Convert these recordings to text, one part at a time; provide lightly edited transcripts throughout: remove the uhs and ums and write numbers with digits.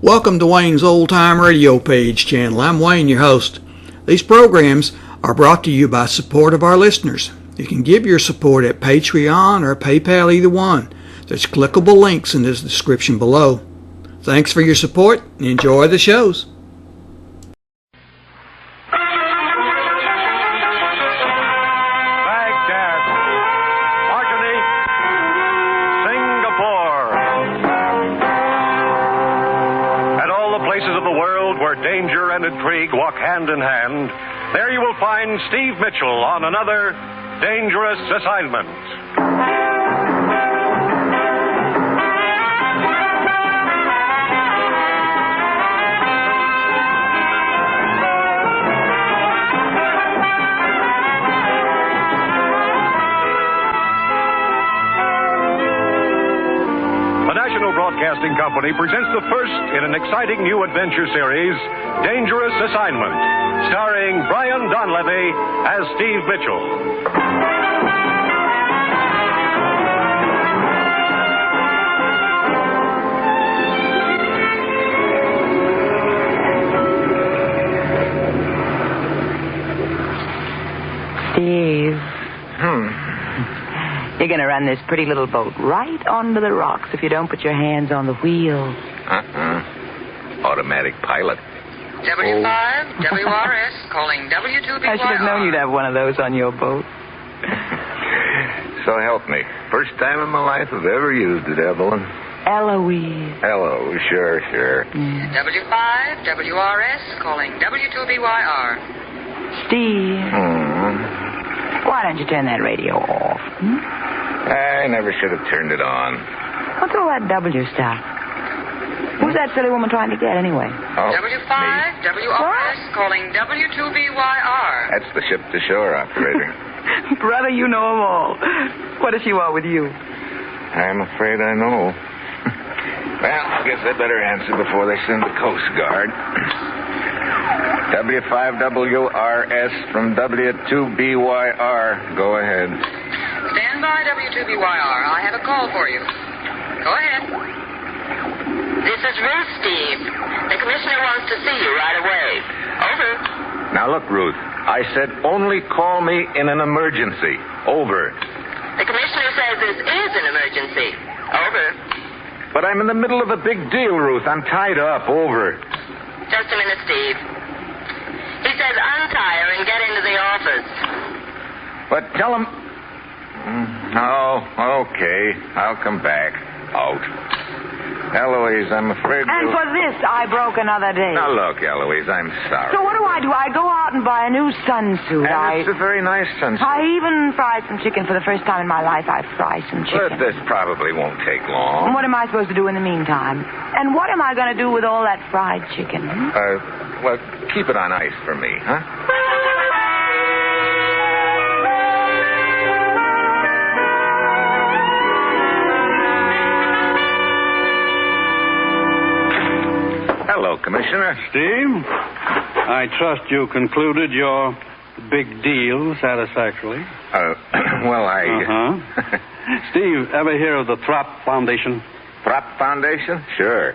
Welcome to Wayne's Old Time Radio Page channel. I'm Wayne, your host. These programs are brought to you by support of our listeners. You can give your support at Patreon or PayPal, either one. There's clickable links in the description below. Thanks for your support and enjoy the shows. Danger and intrigue walk hand in hand. There you will find Steve Mitchell on another dangerous assignment. Broadcasting Company presents the first in an exciting new adventure series, Dangerous Assignment, starring Brian Donlevy as Steve Mitchell. Steve. You're going to run this pretty little boat right onto the rocks if you don't put your hands on the wheel. Automatic pilot. W5, WRS, calling W2BYR. I should have known you'd have one of those on your boat. So help me. First time in my life I've ever used it, Evelyn. Eloise. Hello, sure. W5, WRS, calling W2BYR. Steve. Why don't you turn that radio off? I never should have turned it on. What's all that W stuff? Who's that silly woman trying to get, anyway? Oh, W5, me. WRS, calling W2BYR. That's the ship-to-shore operator. Brother, you know them all. What does she want with you? I'm afraid I know. Well, I guess I better answer before they send the Coast Guard. W5WRS from W2BYR. Go ahead. Stand by, W2BYR. I have a call for you. Go ahead. This is Ruth, Steve. The commissioner wants to see you right away. Over. Now, look, Ruth. I said only call me in an emergency. Over. The commissioner says this is an emergency. Over. But I'm in the middle of a big deal, Ruth. I'm tied up. Over. Just a minute, Steve. He says untie her and get into the office. But tell him... Oh, okay. I'll come back. Out. Eloise, I'm afraid And for this, I broke another day. Now, look, Eloise, I'm sorry. So what do? I go out and buy a new sunsuit. And it's a very nice sunsuit. I even fried some chicken. For the first time in my life, I fry some chicken. But this probably won't take long. And what am I supposed to do in the meantime? And what am I going to do with all that fried chicken? Well, keep it on ice for me, huh? Hello, Commissioner. Steve, I trust you concluded your big deal satisfactorily. Well, Steve, ever hear of the Throp Foundation? Throp Foundation? Sure.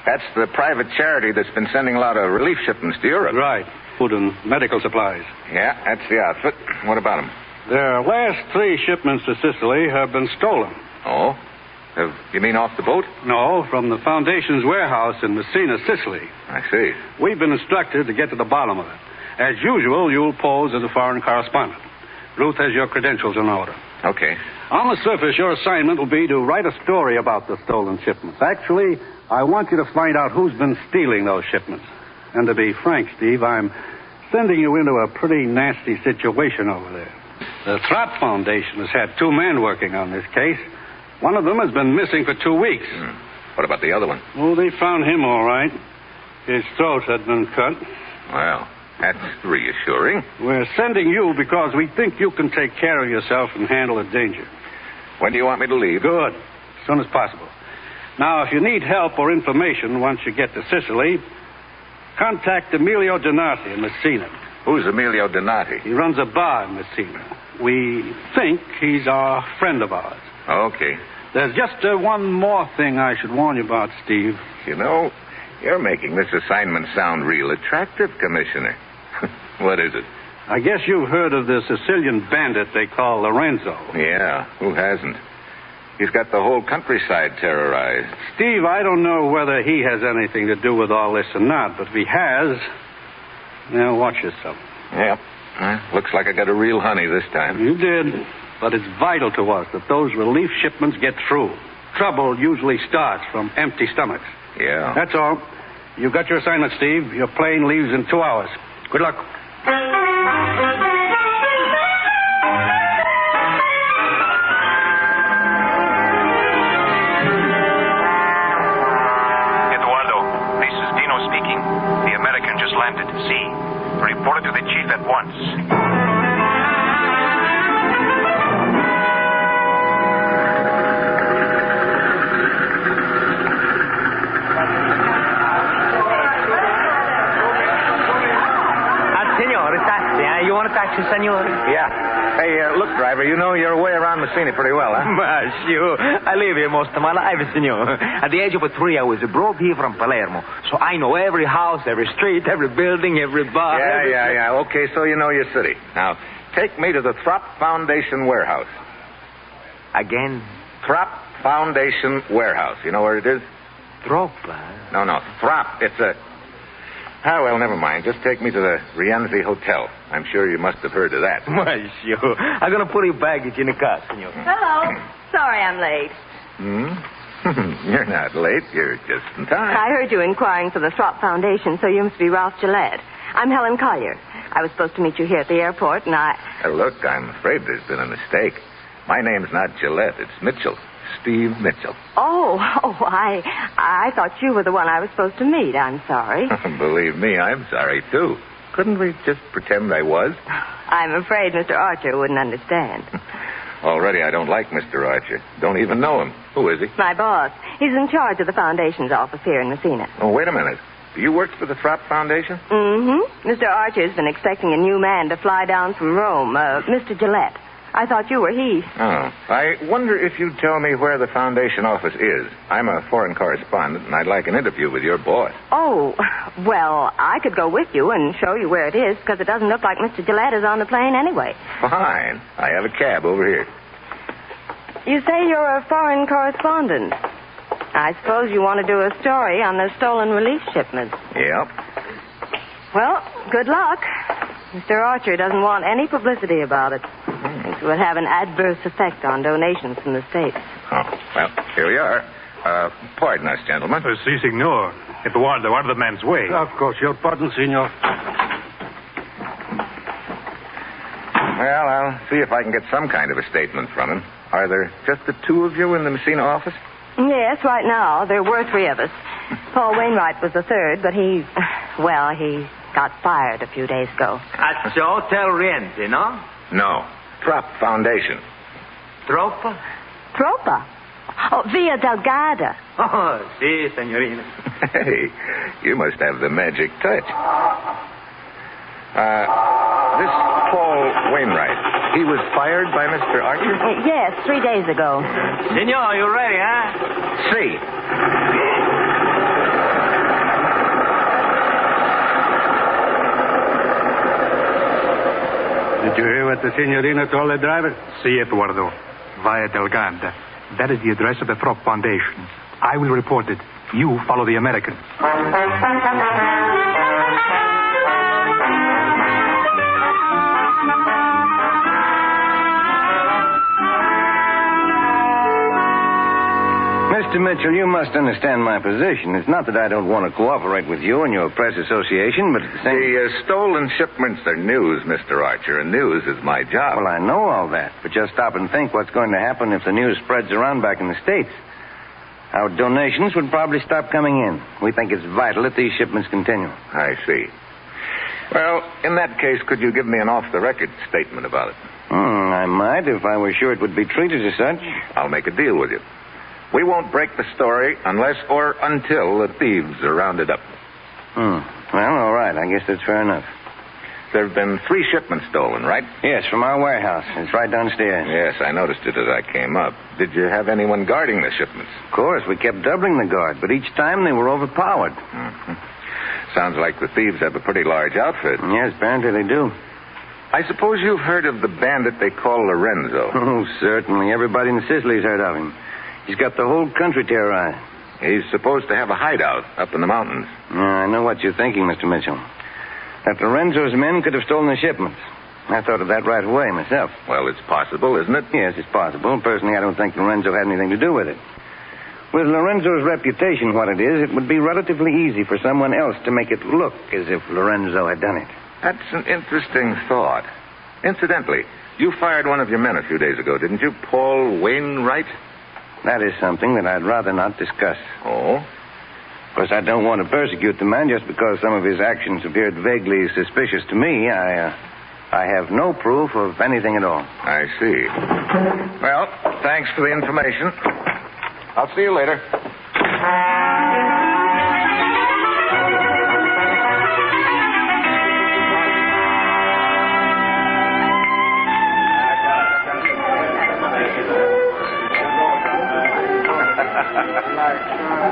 That's the private charity that's been sending a lot of relief shipments to Europe. Right. Food and medical supplies. Yeah, that's the outfit. What about them? Their last 3 shipments to Sicily have been stolen. Oh? You mean off the boat? No, from the Foundation's warehouse in Messina, Sicily. I see. We've been instructed to get to the bottom of it. As usual, you'll pose as a foreign correspondent. Ruth has your credentials in order. Okay. On the surface, your assignment will be to write a story about the stolen shipments. Actually, I want you to find out who's been stealing those shipments. And to be frank, Steve, I'm sending you into a pretty nasty situation over there. The Throp Foundation has had 2 men working on this case. One of them has been missing for 2 weeks. What about the other one? Oh, they found him all right. His throat had been cut. Well, that's reassuring. We're sending you because we think you can take care of yourself and handle the danger. When do you want me to leave? Good. As soon as possible. Now, if you need help or information once you get to Sicily, contact Emilio Donati in Messina. Who's Emilio Donati? He runs a bar in Messina. We think he's a friend of ours. Okay. There's just one more thing I should warn you about, Steve. You know, You're making this assignment sound real attractive, Commissioner. What is it? I guess you've heard of the Sicilian bandit they call Lorenzo. Yeah, who hasn't? He's got the whole countryside terrorized. Steve, I don't know whether he has anything to do with all this or not, but if he has, now watch yourself. Yep. Looks like I got a real honey this time. You did. But it's vital to us that those relief shipments get through. Trouble usually starts from empty stomachs. Yeah. That's all. You got your assignment, Steve. Your plane leaves in 2 hours. Good luck. Eduardo, this is Dino speaking. The American just landed. See. Report it to the chief at once. You want a taxi, senor? Yeah. Hey, look, driver, you know your way around Messina pretty well, huh? Sure. I live here most of my life, senor. At the age of 3, I was brought here from Palermo. So I know every house, every street, every building, every bar. Yeah. Okay, so you know your city. Now, take me to the Throp Foundation warehouse. Again? Throp Foundation warehouse. You know where it is? Throp? No, Throp. It's a... Oh, well, never mind. Just take me to the Rienzi Hotel. I'm sure you must have heard of that. Well, sure. I'm going to put your baggage in the car, senor. Hello. Sorry I'm late. You're not late. You're just in time. I heard you inquiring for the Throp Foundation, so you must be Ralph Gillette. I'm Helen Collier. I was supposed to meet you here at the airport, and Look, I'm afraid there's been a mistake. My name's not Gillette. It's Mitchell. Steve Mitchell. I thought you were the one I was supposed to meet. I'm sorry. Believe me, I'm sorry, too. Couldn't we just pretend I was? I'm afraid Mr. Archer wouldn't understand. Already I don't like Mr. Archer. Don't even know him. Who is he? My boss. He's in charge of the Foundation's office here in Messina. Oh, wait a minute. Do you work for the Throp Foundation? Mm-hmm. Mr. Archer's been expecting a new man to fly down from Rome, Mr. Gillette. I thought you were he. Oh. I wonder if you'd tell me where the Foundation office is. I'm a foreign correspondent, and I'd like an interview with your boss. Oh, well, I could go with you and show you where it is, because it doesn't look like Mr. Gillette is on the plane anyway. Fine. I have a cab over here. You say you're a foreign correspondent. I suppose you want to do a story on the stolen relief shipments. Yep. Well, good luck. Mr. Archer doesn't want any publicity about it. Thinks it would have an adverse effect on donations from the States. Oh, well, here we are. Pardon us, gentlemen. Si, signor. Eduardo, out of the man's way. Of course, your pardon, senor. Well, I'll see if I can get some kind of a statement from him. Are there just the two of you in the Messina office? Yes, right now. There were 3 of us. Paul Wainwright was the 3rd, but he got fired a few days ago. At the Hotel Rienzi, no? No. Throp Foundation. Troppa? Troppa? Oh, Via Delgada. Oh, si, signorina. Hey, you must have the magic touch. This Paul Wainwright, he was fired by Mr. Archer? Yes, 3 days ago. Senor, you ready, huh? See. Did you hear what the signorina told the driver? Si, Eduardo. Via Delgada. That is the address of the Throp Foundation. I will report it. You follow the American. Mr. Mitchell, you must understand my position. It's not that I don't want to cooperate with you and your press association, but at the same... The stolen shipments are news, Mr. Archer, and news is my job. Well, I know all that, but just stop and think what's going to happen if the news spreads around back in the States. Our donations would probably stop coming in. We think it's vital that these shipments continue. I see. Well, in that case, could you give me an off-the-record statement about it? I might, if I were sure it would be treated as such. I'll make a deal with you. We won't break the story unless or until the thieves are rounded up. Well, all right. I guess that's fair enough. there have been 3 shipments stolen, right? Yes, from our warehouse. It's right downstairs. Yes, I noticed it as I came up. Did you have anyone guarding the shipments? Of course, we kept doubling the guard, but each time they were overpowered. Mm-hmm. Sounds like the thieves have a pretty large outfit. Yes, apparently they do. I suppose you've heard of the bandit they call Lorenzo. Oh, certainly. Everybody in Sicily's heard of him. He's got the whole country terrorized. He's supposed to have a hideout up in the mountains. I know what you're thinking, Mr. Mitchell. That Lorenzo's men could have stolen the shipments. I thought of that right away myself. Well, it's possible, isn't it? Yes, it's possible. Personally, I don't think Lorenzo had anything to do with it. With Lorenzo's reputation what it is, it would be relatively easy for someone else to make it look as if Lorenzo had done it. That's an interesting thought. Incidentally, you fired one of your men a few days ago, didn't you? Paul Wainwright? That is something that I'd rather not discuss. Oh? Of course, I don't want to persecute the man just because some of his actions appeared vaguely suspicious to me. I have no proof of anything at all. I see. Well, thanks for the information. I'll see you later.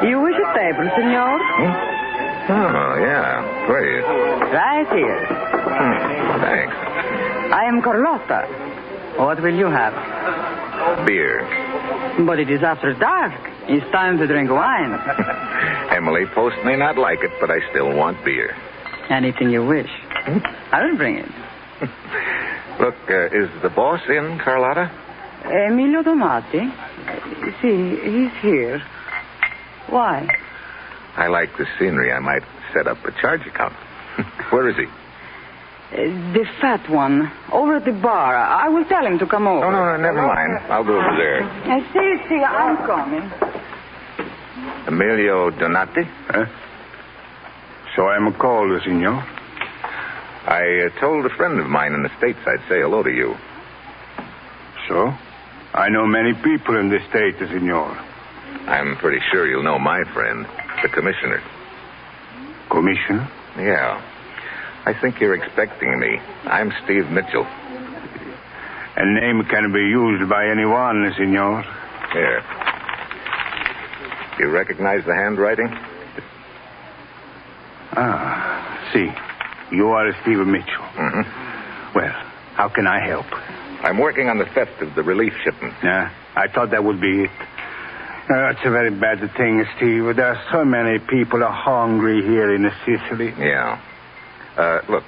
You wish a table, senor? Oh, yeah. Please. Right here. Thanks. I am Carlotta. What will you have? Beer. But it is after dark. It's time to drink wine. Emily Post may not like it, but I still want beer. Anything you wish. I will bring it. Look, is the boss in, Carlotta? Emilio Domati. See, he's here. Why? I like the scenery. I might set up a charge account. Where is he? The fat one. Over at the bar. I will tell him to come over. No, never mind. I'll go over there. See, I'm coming. Emilio Donati? So I'm called, senor. I told a friend of mine in the States I'd say hello to you. So? I know many people in the state, senor. I'm pretty sure you'll know my friend, the commissioner. Commissioner? Yeah. I think you're expecting me. I'm Steve Mitchell. A name can be used by anyone, senor. Here. You recognize the handwriting? See. You are Steve Mitchell. Mm-hmm. Well, how can I help? I'm working on the theft of the relief shipment. I thought that would be it. It's a very bad thing, Steve. There are so many people are hungry here in Sicily. Yeah. Look,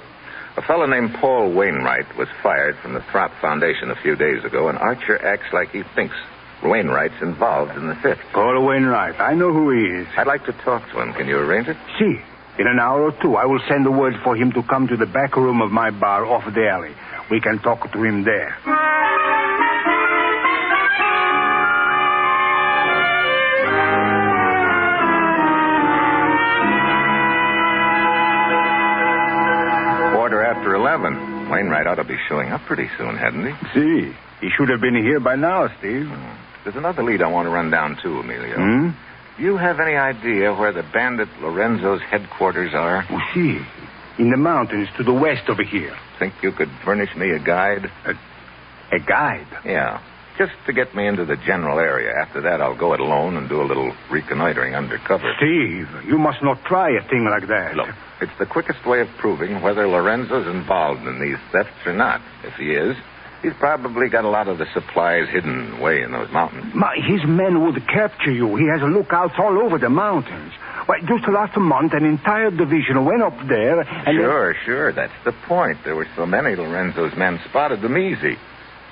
a fellow named Paul Wainwright was fired from the Throp Foundation a few days ago, and Archer acts like he thinks Wainwright's involved in the theft. Paul Wainwright. I know who he is. I'd like to talk to him. Can you arrange it? See. In an hour or two, I will send a word for him to come to the back room of my bar off the alley. We can talk to him there. Quarter after 11. Wainwright ought to be showing up pretty soon, hadn't he? See, he should have been here by now, Steve. There's another lead I want to run down, too, Emilio. Do you have any idea where the bandit Lorenzo's headquarters are? Oh, see, in the mountains to the west over here. Think you could furnish me a guide? A guide? Yeah, just to get me into the general area. After that, I'll go it alone and do a little reconnoitering undercover. Steve, you must not try a thing like that. Look, it's the quickest way of proving whether Lorenzo's involved in these thefts or not. If he is, he's probably got a lot of the supplies hidden away in those mountains. His men would capture you. He has lookouts all over the mountains. Well, just last month, an entire division went up there and... Sure. That's the point. There were so many Lorenzo's men spotted them easy.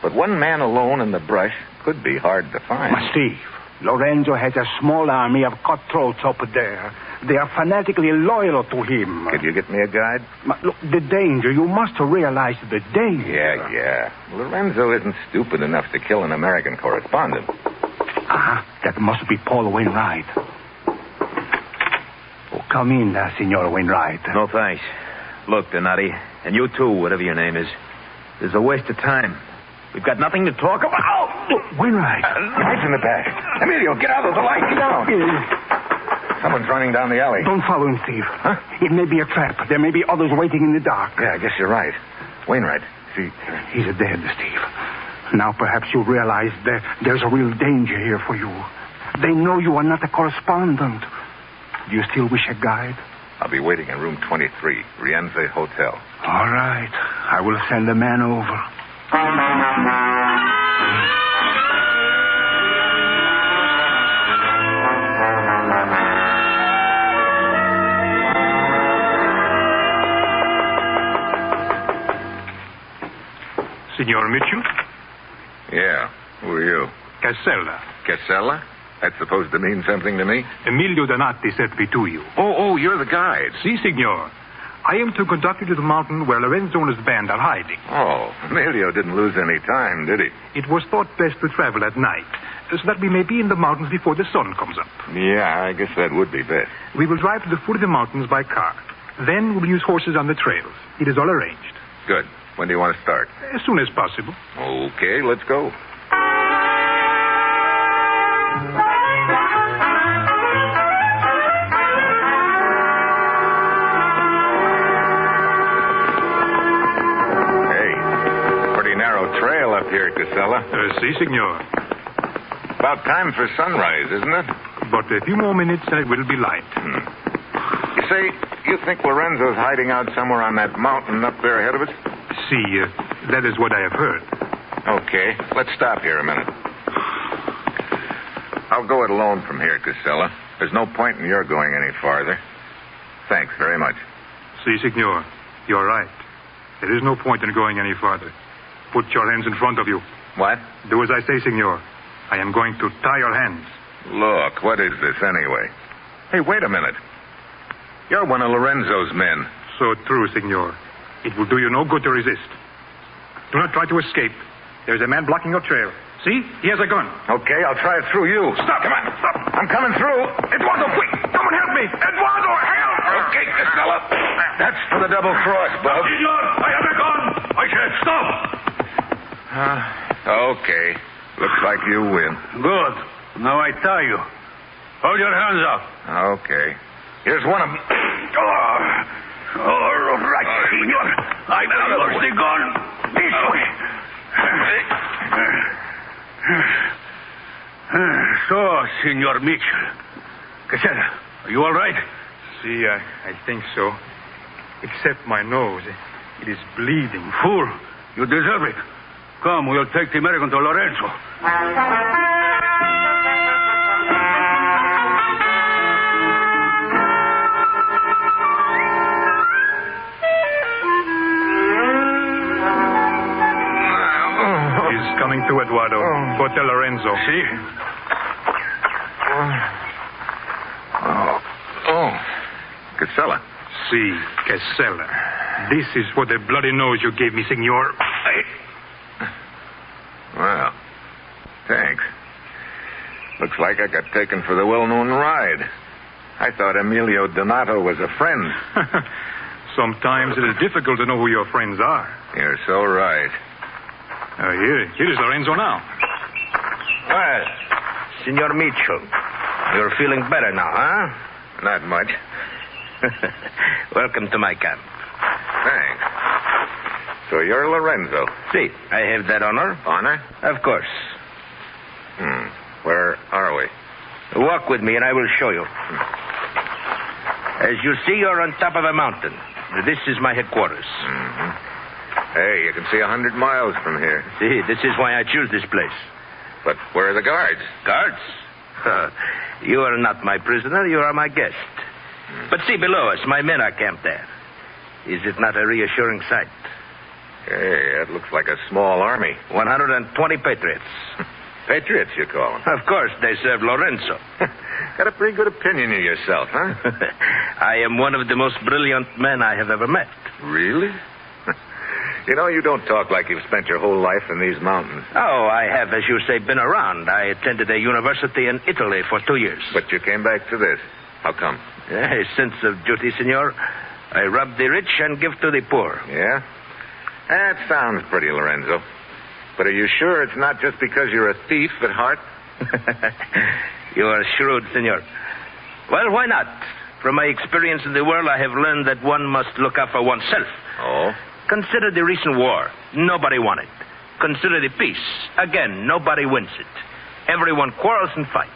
But one man alone in the brush could be hard to find. Steve, Lorenzo has a small army of cutthroats up there. They are fanatically loyal to him. Could you get me a guide? Look, the danger. You must realize the danger. Yeah. Lorenzo isn't stupid enough to kill an American correspondent. That must be Paul Wainwright. Oh, come in, Senor Wainwright. No, thanks. Look, Donati, and you too, whatever your name is. This is a waste of time. We've got nothing to talk about. Wainwright. Lights in the back. Emilio, get out of the light. Get down. Someone's running down the alley. Don't follow him, Steve. Huh? It may be a trap. There may be others waiting in the dark. Yeah, I guess you're right. Wainwright, see... He's dead, Steve. Now perhaps you realize there's a real danger here for you. They know you are not a correspondent. Do you still wish a guide? I'll be waiting in room 23, Rienzi Hotel. All right. I will send a man over. Signor Mitchell? Yeah. Who are you? Casella. Casella? That's supposed to mean something to me? Emilio Donati sent me to you. Oh, you're the guide. Si, signor. I am to conduct you to the mountain where Lorenzo and his band are hiding. Oh, Emilio didn't lose any time, did he? It was thought best to travel at night, so that we may be in the mountains before the sun comes up. Yeah, I guess that would be best. We will drive to the foot of the mountains by car. Then we'll use horses on the trails. It is all arranged. Good. When do you want to start? As soon as possible. Okay, let's go. Up here, Casella. Si, signor. About time for sunrise, isn't it? But a few more minutes and it will be light. You say, you think Lorenzo's hiding out somewhere on that mountain up there ahead of us? Si, that is what I have heard. Okay, let's stop here a minute. I'll go it alone from here, Casella. There's no point in your going any farther. Thanks very much. Si, signor. You're right. There is no point in going any farther. Put your hands in front of you. What? Do as I say, signor. I am going to tie your hands. Look, what is this anyway? Hey, wait a minute. You're one of Lorenzo's men. So true, signor. It will do you no good to resist. Do not try to escape. There's a man blocking your trail. See? He has a gun. Okay, I'll try it through you. Stop! Come on! Stop! I'm coming through. Eduardo, quick! Someone help me! Eduardo, help! Okay, Casella. That's for the double cross, Bub. Senor, I have a gun! I can't stop! Okay. Looks like you win. Good. Now I tie you. Hold your hands up. Okay. Here's one of them. All right, senor. I will use the gun this way. So, Senor Mitchell. Casella, are you all right? See, I think so. Except my nose. It is bleeding. Fool. You deserve it. Come, we'll take the American to Lorenzo. He's coming to Eduardo. Hotel Lorenzo. See? Casella. See, Casella. This is for the bloody nose you gave me, senor. Well, thanks. Looks like I got taken for the well-known ride. I thought Emilio Donato was a friend. Sometimes it is difficult to know who your friends are. You're so right. Here is Lorenzo now. Well, Senor Mitchell, you're feeling better now, huh? Not much. Welcome to my camp. Thanks. So you're Lorenzo? See, I have that honor. Honor? Of course. Where are we? Walk with me and I will show you. As you see, you're on top of a mountain. This is my headquarters. Hey, you can see 100 miles from here. See, this is why I choose this place. But where are the guards? Guards? You are not my prisoner, you are my guest. But see below us, my men are camped there. Is it not a reassuring sight? Hey, that looks like a small army. 120 patriots. Patriots, you call them? Of course, they serve Lorenzo. Got a pretty good opinion of yourself, huh? I am one of the most brilliant men I have ever met. Really? You know, you don't talk like you've spent your whole life in these mountains. Oh, I have, as you say, been around. I attended a university in Italy for 2 years. But you came back to this. How come? A sense of duty, senor. I rob the rich and give to the poor. Yeah? That sounds pretty, Lorenzo. But are you sure it's not just because you're a thief at heart? You are shrewd, senor. Well, why not? From my experience in the world, I have learned that one must look out for oneself. Oh? Consider the recent war. Nobody won it. Consider the peace. Again, nobody wins it. Everyone quarrels and fights.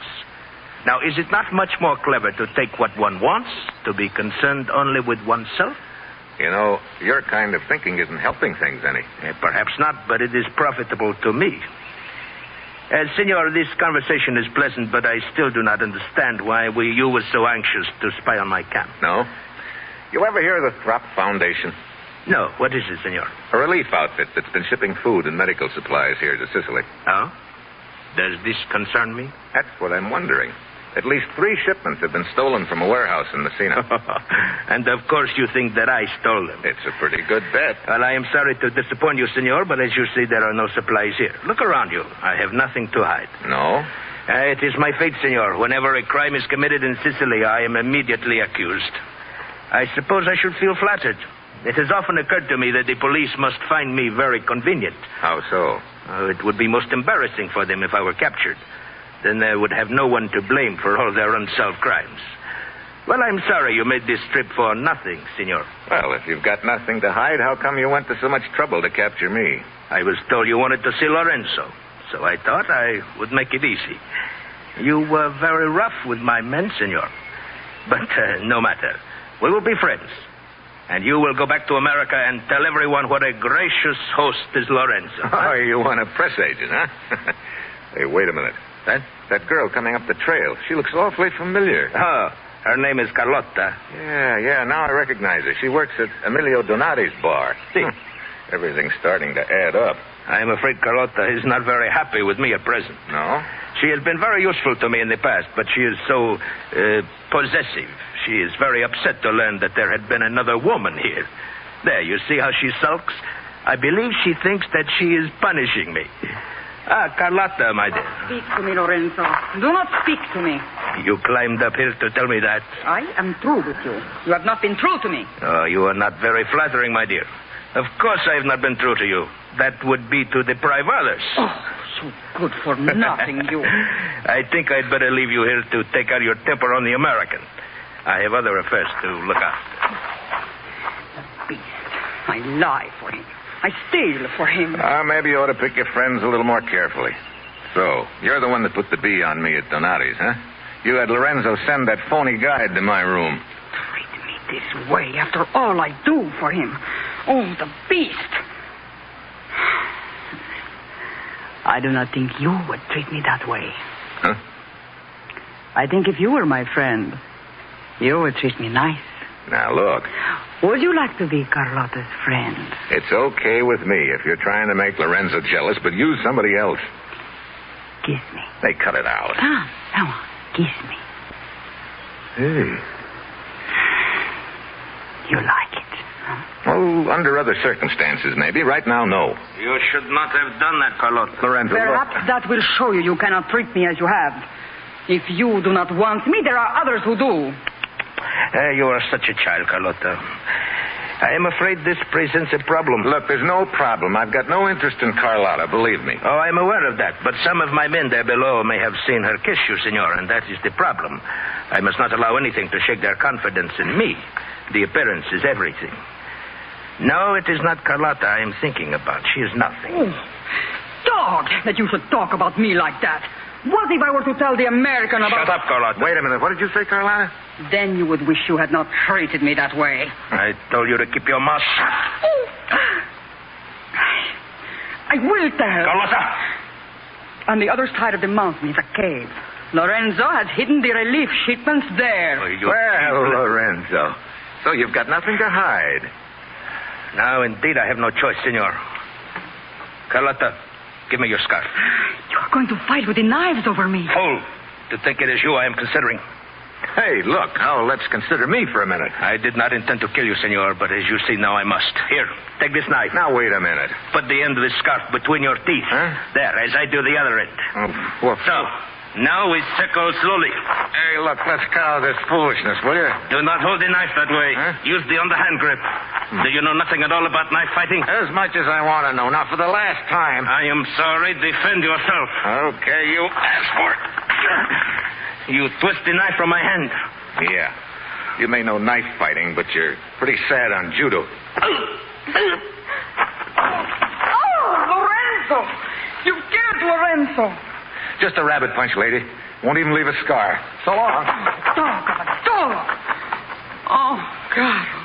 Now, is it not much more clever to take what one wants, to be concerned only with oneself? You know, your kind of thinking isn't helping things any. Perhaps not, but it is profitable to me. Senor, this conversation is pleasant, but I still do not understand why you were so anxious to spy on my camp. No? You ever hear of the Throp Foundation? No. What is it, senor? A relief outfit that's been shipping food and medical supplies here to Sicily. Oh? Does this concern me? That's what I'm wondering. At least 3 shipments have been stolen from a warehouse in Messina. And of course you think that I stole them. It's a pretty good bet. Well, I am sorry to disappoint you, senor, but as you see, there are no supplies here. Look around you. I have nothing to hide. No? It is my fate, senor. Whenever a crime is committed in Sicily, I am immediately accused. I suppose I should feel flattered. It has often occurred to me that the police must find me very convenient. How so? It would be most embarrassing for them if I were captured. Then they would have no one to blame for all their unsolved crimes. Well, I'm sorry you made this trip for nothing, senor. Well, if you've got nothing to hide, how come you went to so much trouble to capture me? I was told you wanted to see Lorenzo, so I thought I would make it easy. You were very rough with my men, senor. But no matter. We will be friends. And you will go back to America and tell everyone what a gracious host is Lorenzo. Oh, you want a press agent, huh? Hey, wait a minute. That girl coming up the trail, she looks awfully familiar. Oh, her name is Carlotta. Yeah, now I recognize her. She works at Emilio Donati's bar. See? Everything's starting to add up. I am afraid Carlotta is not very happy with me at present. No? She has been very useful to me in the past, but she is so possessive. She is very upset to learn that there had been another woman here. There, you see how she sulks? I believe she thinks that she is punishing me. Carlotta, my dear. Speak to me, Lorenzo. Do not speak to me. You climbed up here to tell me that? I am true with you. You have not been true to me. Oh, you are not very flattering, my dear. Of course I have not been true to you. That would be to deprive others. Oh, so good for nothing, you. I think I'd better leave you here to take out your temper on the American. I have other affairs to look after. The beast. I lie for him. I steal for him. Maybe you ought to pick your friends a little more carefully. So, you're the one that put the bee on me at Donati's, huh? You had Lorenzo send that phony guide to my room. Treat me this way after all I do for him. Oh, the beast. I do not think you would treat me that way. Huh? I think if you were my friend, you would treat me nice. Now, look. Would you like to be Carlotta's friend? It's okay with me if you're trying to make Lorenzo jealous, but use somebody else. Kiss me. Hey, cut it out. Come on. Kiss me. Hey. You like it, huh? Well, under other circumstances, maybe. Right now, no. You should not have done that, Carlotta. Lorenzo, perhaps look. that will show you cannot treat me as you have. If you do not want me, there are others who do. You are such a child, Carlotta. I am afraid this presents a problem. Look, there's no problem. I've got no interest in Carlotta, believe me. Oh, I'm aware of that. But some of my men there below may have seen her kiss you, senor, and that is the problem. I must not allow anything to shake their confidence in me. The appearance is everything. No, it is not Carlotta I am thinking about. She is nothing. Oh, dog, that you should talk about me like that. What if I were to tell the American about... Shut up, Carlotta. Wait a minute. What did you say, Carlotta? Then you would wish you had not treated me that way. I told you to keep your mouth shut. I will tell. Carlotta! On the other side of the mountain is a cave. Lorenzo has hidden the relief shipments there. Well, Lorenzo. So you've got nothing to hide. Now, indeed, I have no choice, senor. Carlotta, give me your scarf. You are going to fight with the knives over me. Fool! To think it is you I am considering. Hey, look. Now, let's consider me for a minute. I did not intend to kill you, senor, but as you see now, I must. Here, take this knife. Now, wait a minute. Put the end of this scarf between your teeth. Huh? There, as I do the other end. Oh, well, so, now we circle slowly. Hey, look, let's cut out this foolishness, will you? Do not hold the knife that way. Huh? Use the underhand grip. Do you know nothing at all about knife fighting? As much as I want to know. Now, for the last time. I am sorry. Defend yourself. Okay, you asked for it. You twist the knife from my hand. Yeah. You may know knife fighting, but you're pretty sad on judo. Lorenzo! You've killed Lorenzo! Just a rabbit punch, lady. Won't even leave a scar. So long. Dog! Oh, caro.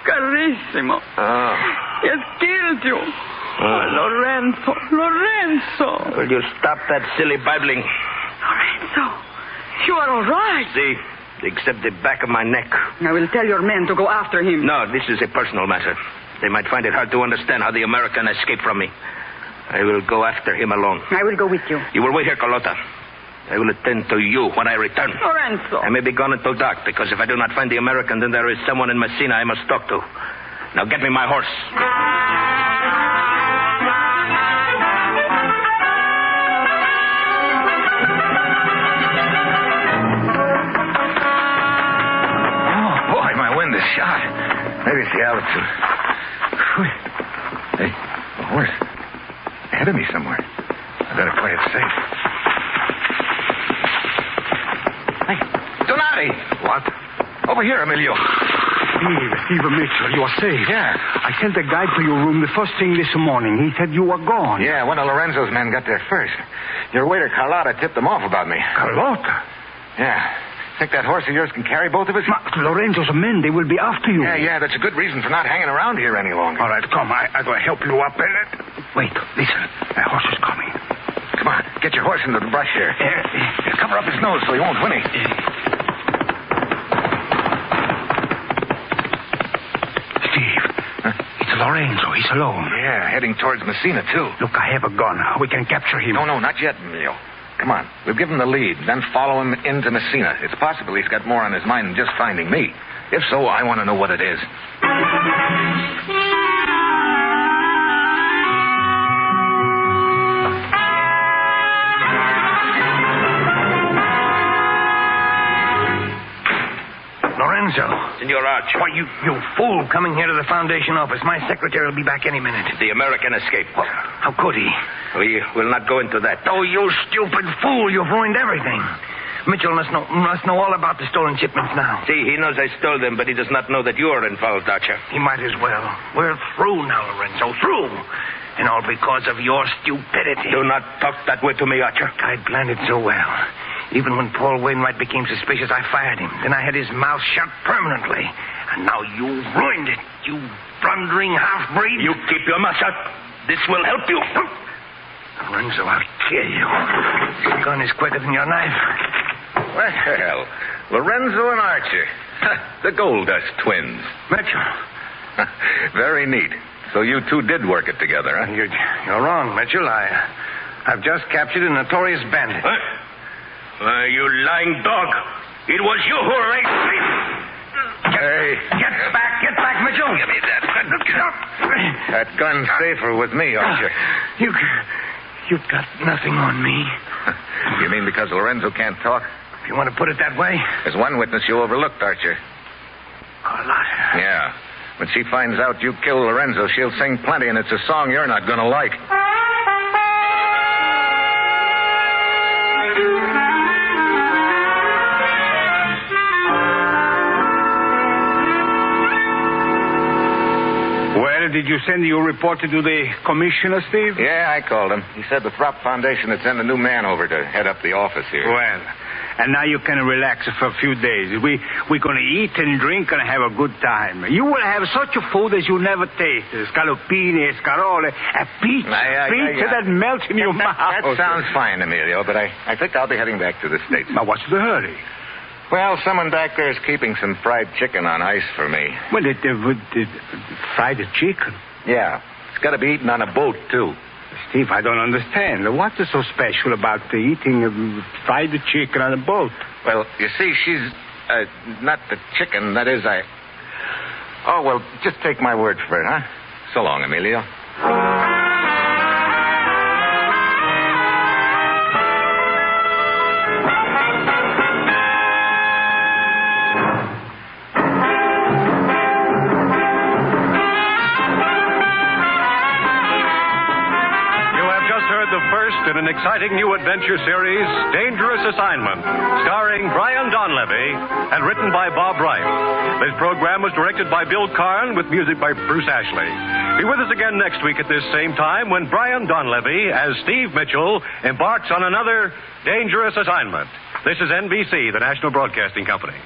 Carissimo. Oh. He has killed you. Lorenzo. Will you stop that silly babbling? Lorenzo, you are all right. See, except the back of my neck. I will tell your men to go after him. No, this is a personal matter. They might find it hard to understand how the American escaped from me. I will go after him alone. I will go with you. You will wait here, Carlotta. I will attend to you when I return. Lorenzo. I may be gone until dark, because if I do not find the American, then there is someone in Messina I must talk to. Now get me my horse. Oh, boy, my wind is shot. Maybe it's the altitude. Hey, a horse. Ahead of me somewhere. I better play it safe. Hey, Donati! What? Over here, Emilio. Steve Mitchell, you are safe. Yeah. I sent a guide to your room the first thing this morning. He said you were gone. Yeah, one of Lorenzo's men got there first. Your waiter, Carlotta, tipped them off about me. Carlotta? Yeah. Think that horse of yours can carry both of us? Lorenzo's men, they will be after you. Yeah, that's a good reason for not hanging around here any longer. All right, come. I'm going to help you up. Wait, listen. That horse is coming. Come on, get your horse into the brush here. Cover up his nose so he won't whinny. Steve, it's Lorenzo. He's alone. Yeah, heading towards Messina, too. Look, I have a gun. We can capture him. No, not yet, Emilio. Come on, we'll give him the lead, then follow him into Messina. It's possible he's got more on his mind than just finding me. If so, I want to know what it is. Lorenzo. Senor Arch. Why, you fool coming here to the Foundation office. My secretary will be back any minute. The American escaped. Well, how could he? We will not go into that. Oh, you stupid fool. You've ruined everything. Mitchell must know all about the stolen shipments now. See, he knows I stole them, but he does not know that you are involved, Archer. He might as well. We're through now, Lorenzo. Through. And all because of your stupidity. Do not talk that way to me, Archer. I planned it so well. Even when Paul Wainwright became suspicious, I fired him. Then I had his mouth shut permanently. And now you ruined it, you blundering half-breed. You keep your mouth shut. This will help you. Lorenzo, I'll kill you. Your gun is quicker than your knife. Well, Lorenzo and Archer. The Gold Dust twins. Mitchell. Very neat. So you two did work it together, huh? You're wrong, Mitchell. I've just captured a notorious bandit. What? You lying dog. It was you who raped me. Get back, Mitchell. Give me that gun. That gun's safer with me, Archer. You've got nothing on me. You mean because Lorenzo can't talk? If you want to put it that way. There's one witness you overlooked, Archer. Carlotta. Yeah. When she finds out you killed Lorenzo, she'll sing plenty, and it's a song you're not going to like. Well, did you send your report to the commissioner, Steve? Yeah, I called him. He said the Throp Foundation had sent a new man over to head up the office here. Well, and now you can relax for a few days. We're going to eat and drink and have a good time. You will have such a food as you never tasted. Scaloppini, escarole, a pizza that melts in your mouth. That sounds fine, Emilio, but I think I'll be heading back to the States. Now, what's the hurry? Well, someone back there is keeping some fried chicken on ice for me. Well, fried chicken? Yeah. It's got to be eaten on a boat, too. Steve, I don't understand. What is so special about eating fried chicken on a boat? Well, you see, she's not the chicken. That is, Oh, well, just take my word for it, huh? So long, Emilio. in an exciting new adventure series, Dangerous Assignment, starring Brian Donlevy and written by Bob Wright. This program was directed by Bill Karn with music by Bruce Ashley. Be with us again next week at this same time when Brian Donlevy, as Steve Mitchell, embarks on another Dangerous Assignment. This is NBC, the National Broadcasting Company.